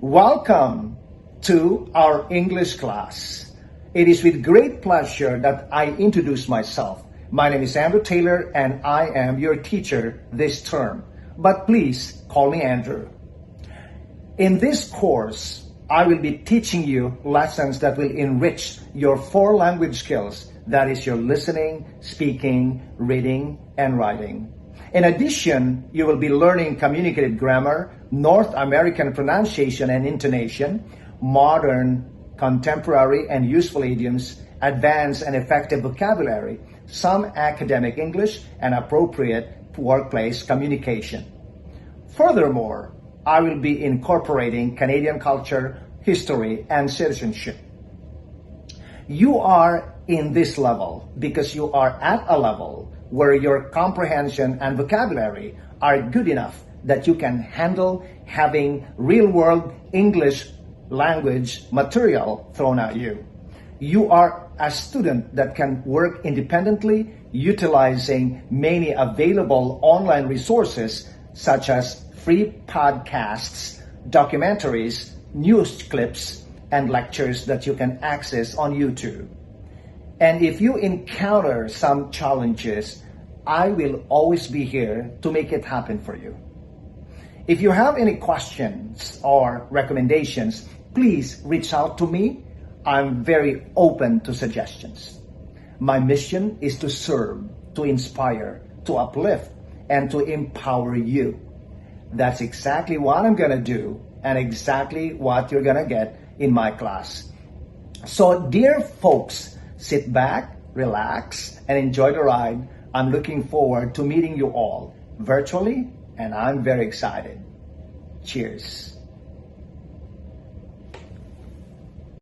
Welcome to our English class. It is with great pleasure that I introduce myself. My name is Andrew Taylor and I am your teacher this term. But please call me Andrew. In this course, I will be teaching you lessons that will enrich your four language skills. That is your listening, speaking, reading, and writing. In addition, you will be learning communicative grammar, North American pronunciation and intonation, modern, contemporary, and useful idioms, advanced and effective vocabulary, some academic English, and appropriate workplace communication. Furthermore, I will be incorporating Canadian culture, history, and citizenship. You are in this level because you are at a level where your comprehension and vocabulary are good enough that you can handle having real-world English language material thrown at you. You are a student that can work independently, utilizing many available online resources such as free podcasts, documentaries, news clips, and lectures that you can access on YouTube. And if you encounter some challenges, I will always be here to make it happen for you. If you have any questions or recommendations, please reach out to me. I'm very open to suggestions. My mission is to serve, to inspire, to uplift, and to empower you. That's exactly what I'm gonna do and exactly what you're gonna get in my class. So dear folks, sit back, relax, and enjoy the ride. I'm looking forward to meeting you all virtually, and I'm very excited. Cheers.